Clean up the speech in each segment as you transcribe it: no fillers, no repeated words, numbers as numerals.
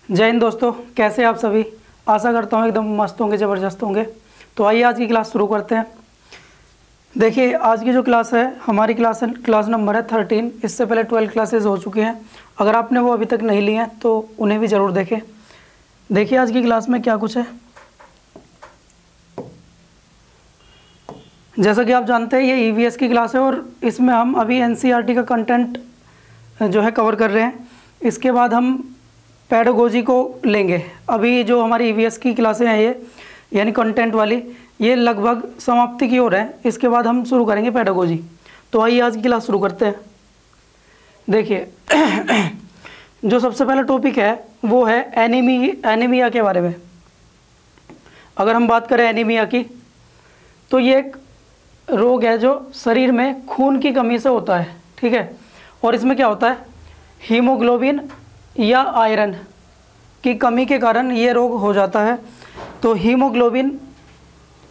जय हिंद दोस्तों, कैसे आप सभी। आशा करता हूँ एकदम मस्त होंगे, ज़बरदस्त होंगे। तो आइए आज की क्लास शुरू करते हैं। देखिए आज की जो क्लास है हमारी क्लास नंबर है 13। इससे पहले 12 क्लासेज हो चुकी हैं। अगर आपने वो अभी तक नहीं ली हैं तो उन्हें भी ज़रूर देखें। देखिए आज की क्लास में क्या कुछ है। जैसा कि आप जानते हैं ये EVS की क्लास है और इसमें हम अभी NCERT का कंटेंट जो है कवर कर रहे हैं। इसके बाद हम पेडागोजी को लेंगे। अभी जो हमारी EVS की क्लासें हैं ये यानी कंटेंट वाली, ये लगभग समाप्ति की ओर है। इसके बाद हम शुरू करेंगे पेडागोजी। तो आइए आज की क्लास शुरू करते हैं। देखिए जो सबसे पहला टॉपिक है वो है एनीमिया के बारे में। अगर हम बात करें एनीमिया की तो ये एक रोग है जो शरीर में खून की कमी से होता है, ठीक है। और इसमें क्या होता है, हीमोग्लोबिन या आयरन की कमी के कारण ये रोग हो जाता है। तो हीमोग्लोबिन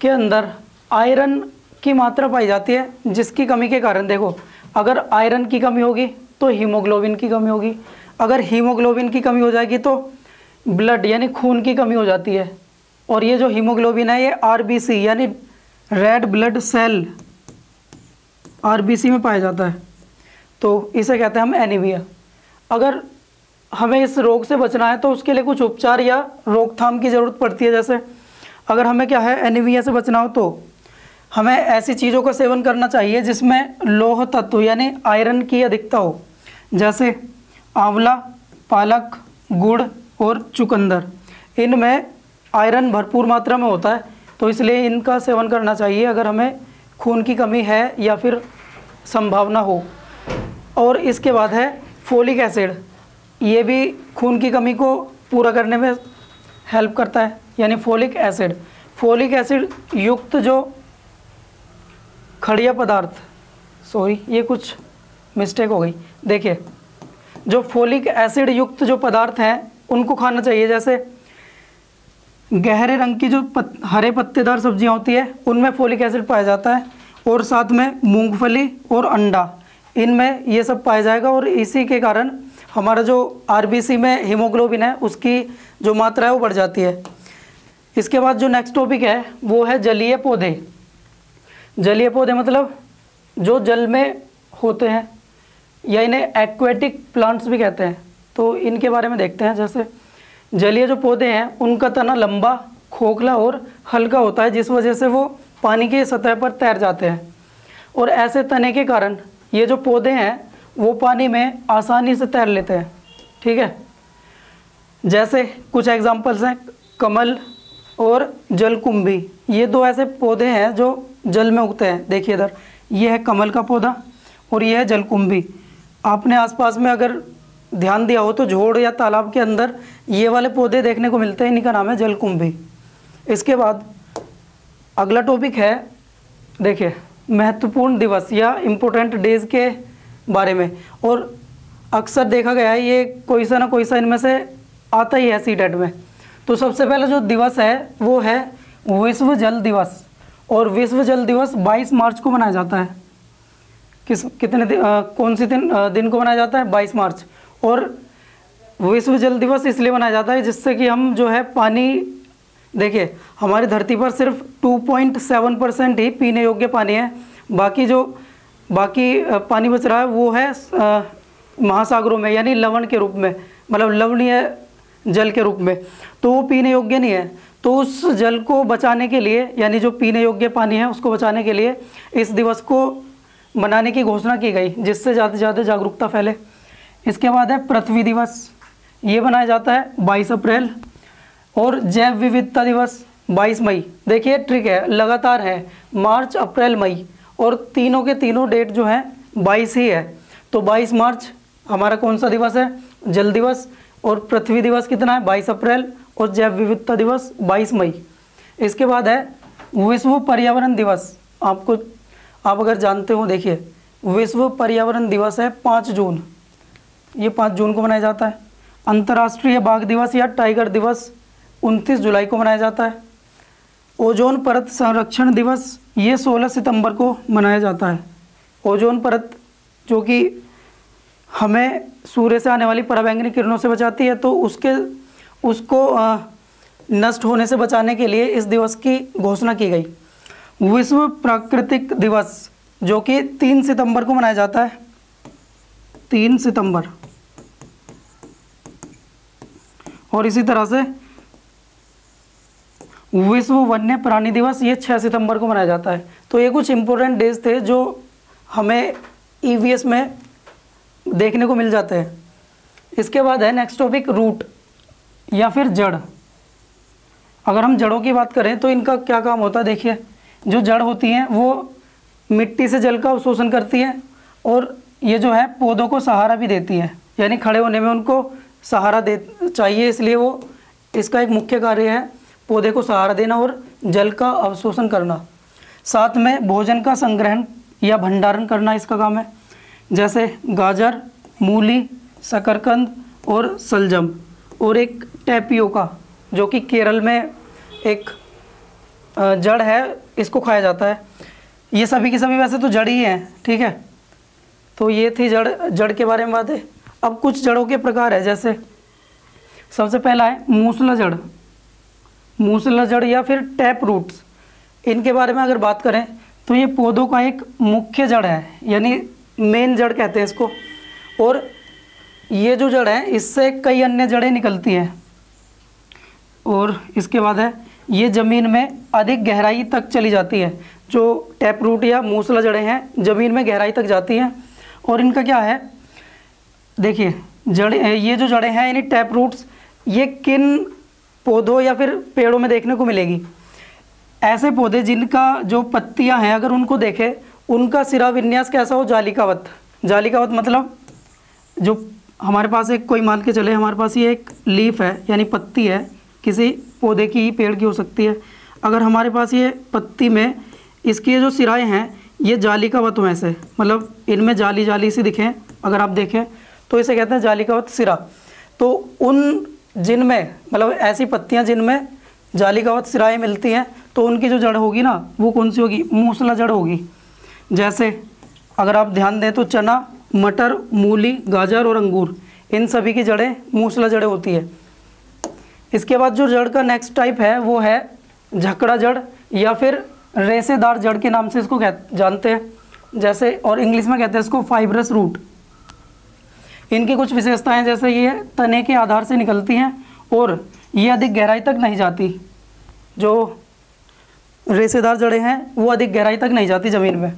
के अंदर आयरन की मात्रा पाई जाती है, जिसकी कमी के कारण देखो, अगर आयरन की कमी होगी तो हीमोग्लोबिन की कमी होगी। अगर हीमोग्लोबिन की कमी हो जाएगी तो ब्लड यानी खून की कमी हो जाती है। और ये जो हीमोग्लोबिन है ये RBC यानी रेड ब्लड सेल RBC में पाया जाता है। तो इसे कहते हैं हम एनीमिया। अगर हमें इस रोग से बचना है तो उसके लिए कुछ उपचार या रोकथाम की ज़रूरत पड़ती है। जैसे अगर हमें क्या है एनीमिया से बचना हो तो हमें ऐसी चीज़ों का सेवन करना चाहिए जिसमें लौह तत्व यानी आयरन की अधिकता हो, जैसे आंवला, पालक, गुड़ और चुकंदर। इनमें आयरन भरपूर मात्रा में होता है, तो इसलिए इनका सेवन करना चाहिए अगर हमें खून की कमी है या फिर संभावना हो। और इसके बाद है फोलिक एसिड। ये भी खून की कमी को पूरा करने में हेल्प करता है, यानी फोलिक एसिड युक्त जो खड़िया पदार्थ, सॉरी ये कुछ मिस्टेक हो गई। देखिए जो फोलिक एसिड युक्त जो पदार्थ हैं उनको खाना चाहिए। जैसे गहरे रंग की जो हरे पत्तेदार सब्जियां होती है उनमें फोलिक एसिड पाया जाता है, और साथ में मूंगफली और अंडा, इनमें ये सब पाया जाएगा। और इसी के कारण हमारा जो RBC में हीमोग्लोबिन है उसकी जो मात्रा है वो बढ़ जाती है। इसके बाद जो नेक्स्ट टॉपिक है वो है जलीय पौधे। जलीय पौधे मतलब जो जल में होते हैं या इन्हें एक्वेटिक प्लांट्स भी कहते हैं। तो इनके बारे में देखते हैं। जैसे जलीय जो पौधे हैं उनका तना लंबा, खोखला और हल्का होता है, जिस वजह से वो पानी की सतह पर तैर जाते हैं। और ऐसे तने के कारण ये जो पौधे हैं वो पानी में आसानी से तैर लेते हैं, ठीक है। जैसे कुछ एग्जांपल्स हैं कमल और जलकुंभी। ये दो ऐसे पौधे हैं जो जल में उगते हैं। देखिए इधर ये है कमल का पौधा और ये है जलकुंभी। आपने आसपास में अगर ध्यान दिया हो तो झोड़ या तालाब के अंदर ये वाले पौधे देखने को मिलते हैं, इन्हीं का नाम है जलकुंभी। इसके बाद अगला टॉपिक है, देखिए महत्वपूर्ण दिवस या इम्पोर्टेंट डेज के बारे में। और अक्सर देखा गया है ये कोई सा ना कोई सा इनमें से आता ही है CTET में। तो सबसे पहला जो दिवस है वो है विश्व जल दिवस। और विश्व जल दिवस 22 मार्च को मनाया जाता है। कौन सी दिन को मनाया जाता है? 22 मार्च। और विश्व जल दिवस इसलिए मनाया जाता है जिससे कि हम जो है पानी, देखिए हमारी धरती पर सिर्फ 2.7% ही पीने योग्य पानी है। बाकी पानी बच रहा है वो है महासागरों में, यानी लवण के रूप में, मतलब लवणीय जल के रूप में। तो वो पीने योग्य नहीं है। तो उस जल को बचाने के लिए, यानी जो पीने योग्य पानी है उसको बचाने के लिए इस दिवस को मनाने की घोषणा की गई, जिससे ज़्यादा से ज़्यादा जागरूकता फैले। इसके बाद है पृथ्वी दिवस। ये मनाया जाता है 22 अप्रैल। और जैव विविधता दिवस 22 मई। देखिए ट्रिक है, लगातार है मार्च, अप्रैल, मई, और तीनों के तीनों डेट जो है 22 ही है। तो 22 मार्च हमारा कौन सा दिवस है? जल दिवस। और पृथ्वी दिवस कितना है? 22 अप्रैल। और जैव विविधता दिवस 22 मई। इसके बाद है विश्व पर्यावरण दिवस। आप अगर जानते हो, देखिए विश्व पर्यावरण दिवस है 5 जून। ये 5 जून को मनाया जाता है। अंतर्राष्ट्रीय बाघ दिवस या टाइगर दिवस 29 जुलाई को मनाया जाता है। ओजोन परत संरक्षण दिवस ये 16 सितंबर को मनाया जाता है। ओजोन परत जो कि हमें सूर्य से आने वाली पराबैंगनी किरणों से बचाती है, तो उसको नष्ट होने से बचाने के लिए इस दिवस की घोषणा की गई। विश्व प्राकृतिक दिवस जो कि 3 सितंबर को मनाया जाता है, 3 सितंबर। और इसी तरह से विश्व वन्य प्राणी दिवस ये 6 सितंबर को मनाया जाता है। तो ये कुछ इम्पोर्टेंट डेज थे जो हमें ईवीएस में देखने को मिल जाते हैं। इसके बाद है नेक्स्ट टॉपिक रूट या फिर जड़। अगर हम जड़ों की बात करें तो इनका क्या काम होता है, देखिए जो जड़ होती हैं वो मिट्टी से जल का अवशोषण करती है और ये जो है पौधों को सहारा भी देती है, यानी खड़े होने में उनको सहारा दे चाहिए, इसलिए वो इसका एक मुख्य कार्य है पौधे को सहारा देना और जल का अवशोषण करना। साथ में भोजन का संग्रहण या भंडारण करना इसका काम है, जैसे गाजर, मूली, शकरकंद और सलजम। और एक टैपियोका जो कि केरल में एक जड़ है, इसको खाया जाता है। ये सभी की सभी वैसे तो जड़ ही हैं, ठीक है। तो ये थी जड़ के बारे में बात है। अब कुछ जड़ों के प्रकार है, जैसे सबसे पहला है मूसला जड़, मूसला जड़ या फिर टैप रूट्स। इनके बारे में अगर बात करें तो ये पौधों का एक मुख्य जड़ है, यानी मेन जड़ कहते हैं इसको। और ये जो जड़ है इससे कई अन्य जड़ें निकलती हैं। और इसके बाद है ये ज़मीन में अधिक गहराई तक चली जाती है। जो टैप रूट या मूसला जड़ें हैं ज़मीन में गहराई तक जाती हैं। और इनका क्या है, देखिए जड़ें, ये जो जड़ें हैं यानी टैप रूट्स, ये किन पौधों या फिर पेड़ों में देखने को मिलेगी, ऐसे पौधे जिनका जो पत्तियां हैं अगर उनको देखें उनका सिरा विन्यास कैसा हो, जालिकावत। जालिकावत मतलब जो हमारे पास एक कोई मान के चले हमारे पास ये एक लीफ है यानी पत्ती है, किसी पौधे की पेड़ की हो सकती है। अगर हमारे पास ये पत्ती में इसकी जो सिराएं हैं ये जालिकावत हो, ऐसे मतलब इनमें जाली जाली सी दिखें अगर आप देखें तो इसे कहते हैं जालिकावत सिरा। तो उन जिनमें मतलब ऐसी पत्तियां जिनमें जालिकावत सिराएं मिलती हैं तो उनकी जो जड़ होगी ना वो कौन सी होगी, मूसला जड़ होगी। जैसे अगर आप ध्यान दें तो चना, मटर, मूली, गाजर और अंगूर, इन सभी की जड़ें मूसला जड़ें होती है। इसके बाद जो जड़ का नेक्स्ट टाइप है वो है झकड़ा जड़ या फिर रेशेदार जड़ के नाम से इसको जानते हैं, जैसे और इंग्लिश में कहते हैं इसको फाइब्रस रूट। इनकी कुछ विशेषताएं जैसे ये तने के आधार से निकलती हैं और ये अधिक गहराई तक नहीं जाती। जो रेशेदार जड़ें हैं वो अधिक गहराई तक नहीं जाती ज़मीन में।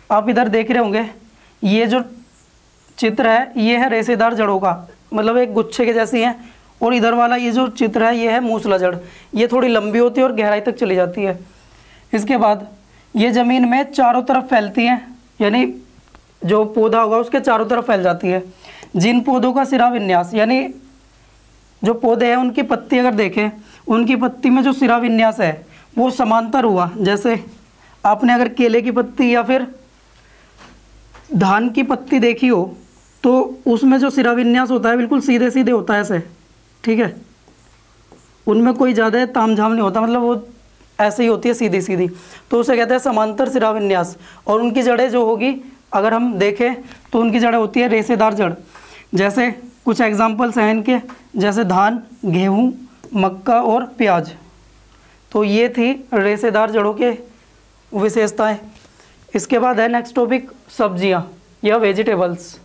आप इधर देख रहे होंगे ये जो चित्र है ये है रेशेदार जड़ों का, मतलब एक गुच्छे के जैसी है। और इधर वाला ये जो चित्र है ये है मूसला जड़, ये थोड़ी लंबी होती है और गहराई तक चली जाती है। इसके बाद ये ज़मीन में चारों तरफ फैलती हैं, यानी जो पौधा होगा उसके चारों तरफ फैल जाती है। जिन पौधों का सिरा विन्यास, यानी जो पौधे हैं उनकी पत्ती अगर देखें उनकी पत्ती में जो सिरा विन्यास है वो समांतर हुआ। जैसे आपने अगर केले की पत्ती या फिर धान की पत्ती देखी हो तो उसमें जो सिरा विन्यास होता है बिल्कुल सीधे सीधे होता है ऐसे, ठीक है। उनमें कोई ज़्यादा तामझाम नहीं होता, मतलब वो ऐसे ही होती है सीधी सीधी, तो उसे कहते हैं समांतर सिरा विन्यास। और उनकी जड़ें जो होगी अगर हम देखें तो उनकी जड़ें होती है रेशेदार जड़। जैसे कुछ एग्जाम्पल्स हैं इनके, जैसे धान, गेहूँ, मक्का और प्याज। तो ये थी रेशेदार जड़ों के विशेषताएं। इसके बाद है नेक्स्ट टॉपिक सब्जियां या वेजिटेबल्स।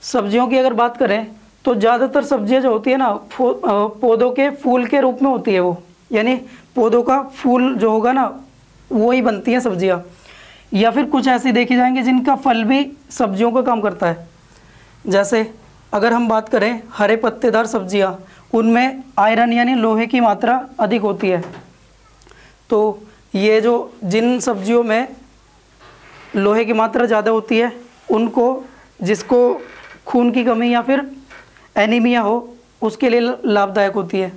सब्जियों की अगर बात करें तो ज़्यादातर सब्जियां जो होती है ना पौधों के फूल के रूप में होती है वो, यानी पौधों का फूल जो होगा ना वो ही बनती हैं सब्जियां। या फिर कुछ ऐसी देखी जाएंगी जिनका फल भी सब्जियों का काम करता है। जैसे अगर हम बात करें हरे पत्तेदार सब्जियां, उनमें आयरन यानी लोहे की मात्रा अधिक होती है। तो ये जो जिन सब्जियों में लोहे की मात्रा ज़्यादा होती है उनको, जिसको खून की कमी या फिर एनीमिया हो उसके लिए लाभदायक होती है।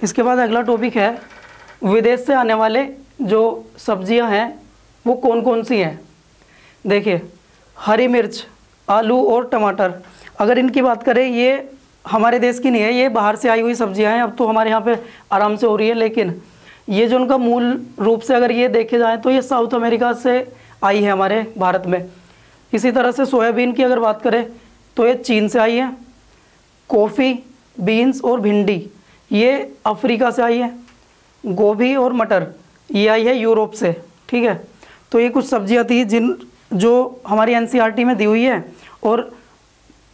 इसके बाद अगला टॉपिक है विदेश से आने वाले जो सब्जियां हैं वो कौन कौन सी हैं। देखिए हरी मिर्च, आलू और टमाटर, अगर इनकी बात करें ये हमारे देश की नहीं है, ये बाहर से आई हुई सब्जियां हैं। अब तो हमारे यहाँ पे आराम से हो रही है, लेकिन ये जो उनका मूल रूप से अगर ये देखे जाए तो ये साउथ अमेरिका से आई है हमारे भारत में। इसी तरह से सोयाबीन की अगर बात करें तो ये चीन से आई है। कॉफ़ी बीन्स और भिंडी ये अफ्रीका से आई है। गोभी और मटर ये आई है यूरोप से, ठीक है। तो ये कुछ सब्जियां थी जो हमारी एनसीईआरटी में दी हुई है, और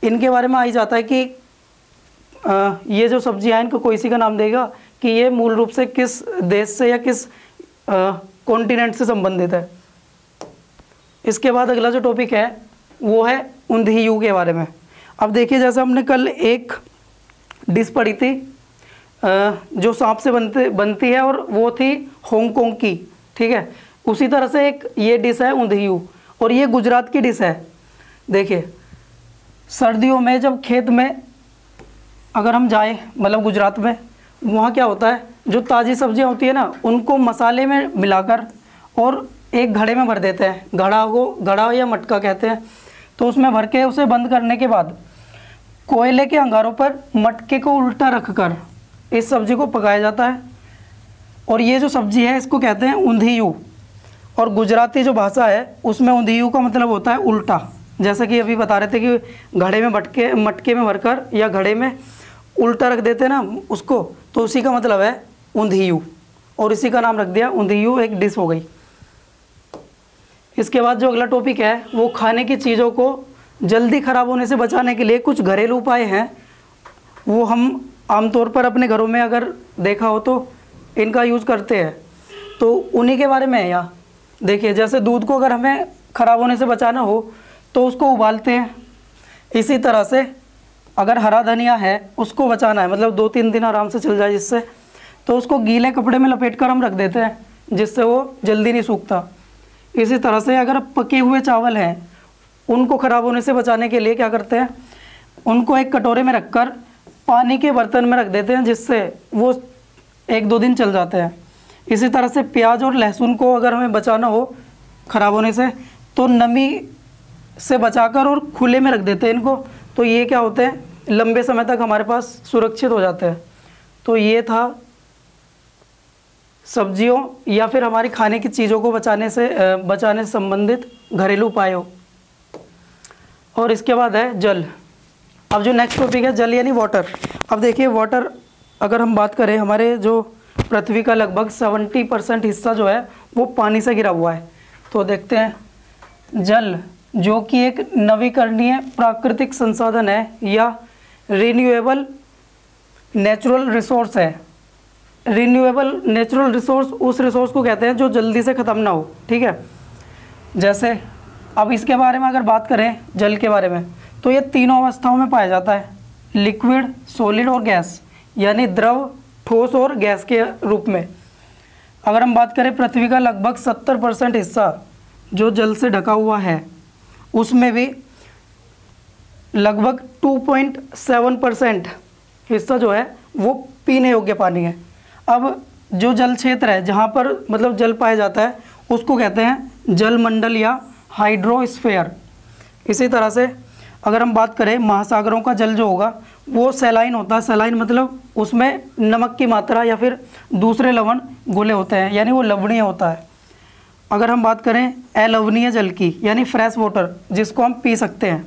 इनके बारे में आ ही जाता है कि ये जो सब्जियां हैं इनको कोई सी का नाम देगा कि ये मूल रूप से किस देश से या किस कॉन्टिनेंट से संबंधित है। इसके बाद अगला जो टॉपिक है वो है ऊंधियू के बारे में। अब देखिए, जैसे हमने कल एक डिश पढ़ी थी जो सांप से बनती है और वो थी हांगकांग की, ठीक है। उसी तरह से एक ये डिश है ऊंधियू, और ये गुजरात की डिश है। देखिए, सर्दियों में जब खेत में अगर हम जाएं, मतलब गुजरात में, वहाँ क्या होता है, जो ताज़ी सब्जियाँ होती है ना उनको मसाले में मिलाकर और एक घड़े में भर देते हैं। घड़ा या मटका कहते हैं। तो उसमें भर के उसे बंद करने के बाद कोयले के अंगारों पर मटके को उल्टा रखकर इस सब्जी को पकाया जाता है। और ये जो सब्जी है इसको कहते हैं ऊंधियू, और गुजराती जो भाषा है उसमें ऊंधियू का मतलब होता है उल्टा। जैसा कि अभी बता रहे थे कि घड़े में मटके में भरकर या घड़े में उल्टा रख देते हैं ना उसको, तो उसी का मतलब है ऊंधियू, और इसी का नाम रख दिया ऊंधियू, एक डिश हो गई। इसके बाद जो अगला टॉपिक है वो खाने की चीज़ों को जल्दी ख़राब होने से बचाने के लिए कुछ घरेलू उपाय हैं। वो हम आमतौर पर अपने घरों में अगर देखा हो तो इनका यूज़ करते हैं, तो उन्हीं के बारे में है यहाँ। देखिए, जैसे दूध को अगर हमें ख़राब होने से बचाना हो तो उसको उबालते हैं। इसी तरह से अगर हरा धनिया है उसको बचाना है, मतलब 2-3 दिन आराम से चल जाए जिससे, तो उसको गीले कपड़े में लपेट कर हम रख देते हैं जिससे वो जल्दी नहीं सूखता। इसी तरह से अगर पके हुए चावल हैं उनको ख़राब होने से बचाने के लिए क्या करते हैं, उनको एक कटोरे में रखकर पानी के बर्तन में रख देते हैं जिससे वो 1-2 दिन चल जाते हैं। इसी तरह से प्याज और लहसुन को अगर हमें बचाना हो ख़राब होने से तो नमी से बचाकर और खुले में रख देते हैं इनको, तो ये क्या होते हैं, लंबे समय तक हमारे पास सुरक्षित हो जाते हैं। तो ये था सब्जियों या फिर हमारी खाने की चीज़ों को बचाने से संबंधित घरेलू उपायों। और इसके बाद है जल। अब जो नेक्स्ट टॉपिक है जल यानी वाटर। अब देखिए, वाटर अगर हम बात करें, हमारे जो पृथ्वी का लगभग 70% हिस्सा जो है वो पानी से घिरा हुआ है। तो देखते हैं, जल जो कि एक नवीकरणीय प्राकृतिक संसाधन है या रिन्यूएबल नेचुरल रिसोर्स है। रिन्यूएबल नेचुरल रिसोर्स उस रिसोर्स को कहते हैं जो जल्दी से ख़त्म ना हो, ठीक है। जैसे अब इसके बारे में अगर बात करें जल के बारे में, तो ये तीनों अवस्थाओं में पाया जाता है, लिक्विड, सॉलिड और गैस, यानी द्रव, ठोस और गैस के रूप में। अगर हम बात करें पृथ्वी का लगभग 70% हिस्सा जो जल से ढका हुआ है, उसमें भी लगभग 2.7% हिस्सा जो है वो पीने योग्य पानी है। अब जो जल क्षेत्र है जहाँ पर मतलब जल पाया जाता है उसको कहते हैं जलमंडल या हाइड्रोस्फीयर। इसी तरह से अगर हम बात करें महासागरों का जल जो होगा वो सैलाइन होता है। सैलाइन मतलब उसमें नमक की मात्रा या फिर दूसरे लवण घुले होते हैं, यानी वो लवणीय होता है। अगर हम बात करें अलवणीय जल की, यानी फ्रेश वाटर जिसको हम पी सकते हैं,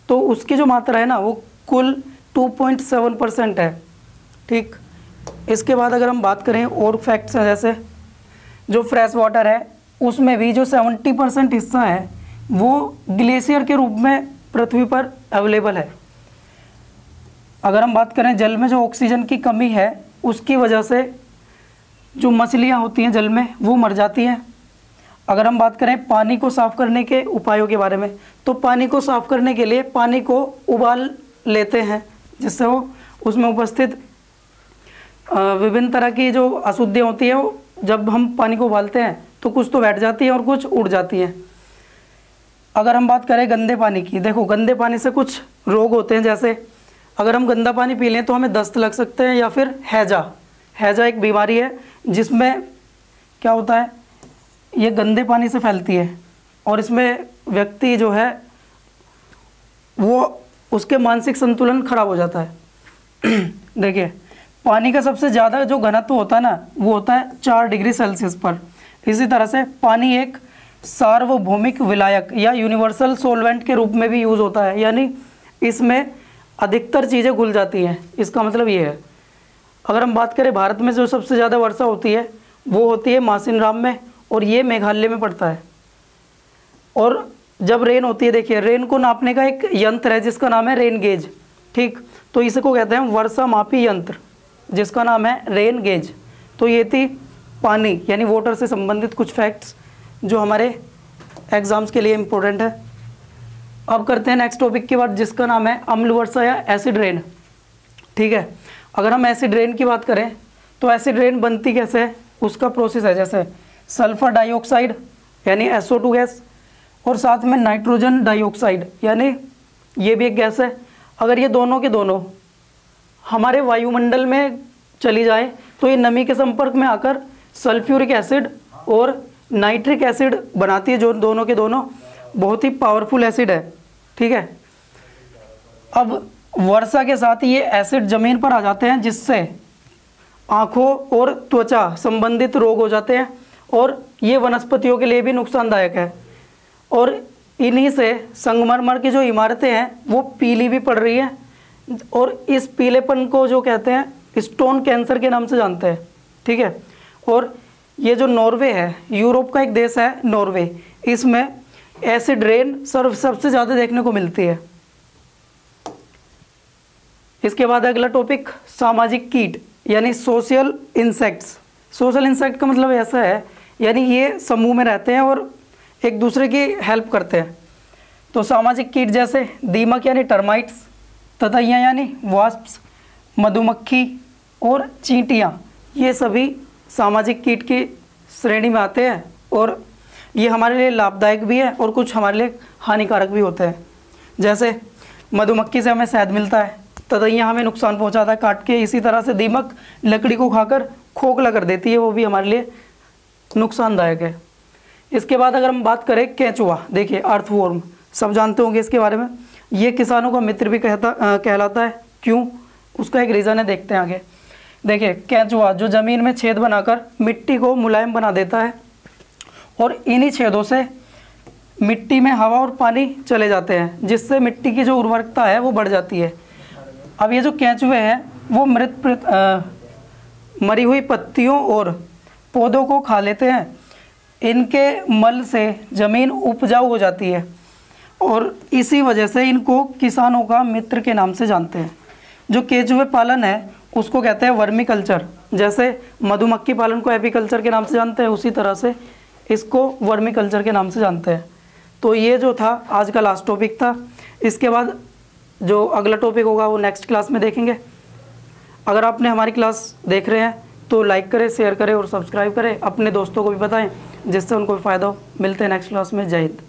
तो उसकी जो मात्रा है ना वो कुल 2.7% है, ठीक। इसके बाद अगर हम बात करें और फैक्ट्स हैं, जैसे जो फ्रेश वाटर है उसमें भी जो 70% हिस्सा है वो ग्लेशियर के रूप में पृथ्वी पर अवेलेबल है। अगर हम बात करें जल में जो ऑक्सीजन की कमी है उसकी वजह से जो मछलियाँ होती हैं जल में वो मर जाती हैं। अगर हम बात करें पानी को साफ़ करने के उपायों के बारे में, तो पानी को साफ़ करने के लिए पानी को उबाल लेते हैं जिससे वो उसमें उपस्थित विभिन्न तरह की जो अशुद्धियाँ होती हैं वो जब हम पानी को उबालते हैं तो कुछ तो बैठ जाती है और कुछ उड़ जाती हैं। अगर हम बात करें गंदे पानी की, देखो गंदे पानी से कुछ रोग होते हैं, जैसे अगर हम गंदा पानी पी लें तो हमें दस्त लग सकते हैं, या फिर हैजा एक बीमारी है जिसमें क्या होता है, ये गंदे पानी से फैलती है और इसमें व्यक्ति जो है वो उसके मानसिक संतुलन खराब हो जाता है। देखिए, पानी का सबसे ज़्यादा जो घनत्व होता है ना वो होता है 4 डिग्री सेल्सियस पर। इसी तरह से पानी एक सार्वभौमिक विलायक या यूनिवर्सल सॉल्वेंट के रूप में भी यूज़ होता है, यानी इसमें अधिकतर चीज़ें घुल जाती हैं। इसका मतलब ये है, अगर हम बात करें भारत में जो सबसे ज़्यादा वर्षा होती है वो होती है मासिनराम में, और ये मेघालय में पड़ता है। और जब रेन होती है, देखिए रेन को नापने का एक यंत्र है जिसका नाम है रेन गेज, ठीक। तो इसको कहते हैं वर्षा मापी यंत्र जिसका नाम है रेन गेज। तो ये थी पानी यानी वाटर से संबंधित कुछ फैक्ट्स जो हमारे एग्जाम्स के लिए इम्पोर्टेंट है। अब करते हैं नेक्स्ट टॉपिक की बात जिसका नाम है अम्ल वर्षा या एसिड रेन, ठीक है। अगर हम एसिड रेन की बात करें तो एसिड रेन बनती कैसे है, उसका प्रोसेस है जैसे सल्फर डाइऑक्साइड यानी SO2 गैस और साथ में नाइट्रोजन डाइऑक्साइड यानी ये भी एक गैस है। अगर ये दोनों के दोनों हमारे वायुमंडल में चली जाए तो ये नमी के संपर्क में आकर सल्फ्यूरिक एसिड और नाइट्रिक एसिड बनाती है, जो दोनों के दोनों बहुत ही पावरफुल एसिड है, ठीक है। अब वर्षा के साथ ये एसिड ज़मीन पर आ जाते हैं जिससे आँखों और त्वचा संबंधित रोग हो जाते हैं और ये वनस्पतियों के लिए भी नुकसानदायक है। और इन्हीं से संगमरमर की जो इमारतें हैं वो पीली भी पड़ रही हैं और इस पीलेपन को जो कहते हैं स्टोन कैंसर के नाम से जानते हैं, ठीक है। और ये जो नॉर्वे है, यूरोप का एक देश है नॉर्वे, इसमें एसिड रेन सबसे ज़्यादा देखने को मिलती है। इसके बाद अगला टॉपिक सामाजिक कीट यानी सोशल इंसेक्ट्स। सोशल इंसेक्ट का मतलब ऐसा है यानी ये समूह में रहते हैं और एक दूसरे की हेल्प करते हैं। तो सामाजिक कीट जैसे दीमक यानी टर्माइट्स, ततैया यानी वास्प्स, मधुमक्खी और चींटियाँ, ये सभी सामाजिक कीट की श्रेणी में आते हैं और ये हमारे लिए लाभदायक भी है और कुछ हमारे लिए हानिकारक भी होते हैं। जैसे मधुमक्खी से हमें शहद मिलता है, ततैया हमें नुकसान पहुंचाता है काट के, इसी तरह से दीमक लकड़ी को खाकर खोखला कर देती है, वो भी हमारे लिए नुकसानदायक है। इसके बाद अगर हम बात करें केंचुआ, देखिए अर्थवॉर्म, सब जानते होंगे इसके बारे में। ये किसानों का मित्र भी कहलाता है। क्यों, उसका एक रीज़न है, देखते हैं आगे। देखिए केंचुआ जो ज़मीन में छेद बनाकर मिट्टी को मुलायम बना देता है और इन्हीं छेदों से मिट्टी में हवा और पानी चले जाते हैं जिससे मिट्टी की जो उर्वरकता है वो बढ़ जाती है। अब ये जो केंचुए हैं वो मरी हुई पत्तियों और पौधों को खा लेते हैं। इनके मल से ज़मीन उपजाऊ हो जाती है और इसी वजह से इनको किसानों का मित्र के नाम से जानते हैं। जो केंचुए पालन है उसको कहते हैं वर्मी कल्चर। जैसे मधुमक्खी पालन को एपीकल्चर के नाम से जानते हैं, उसी तरह से इसको वर्मी कल्चर के नाम से जानते हैं। तो ये जो था आज का लास्ट टॉपिक था। इसके बाद जो अगला टॉपिक होगा वो नेक्स्ट क्लास में देखेंगे। अगर आपने हमारी क्लास देख रहे हैं तो लाइक करें, शेयर करें और सब्सक्राइब करें, अपने दोस्तों को भी बताएं जिससे उनको भी फ़ायदा हो। मिलते हैं नेक्स्ट क्लास में। जय हिंद।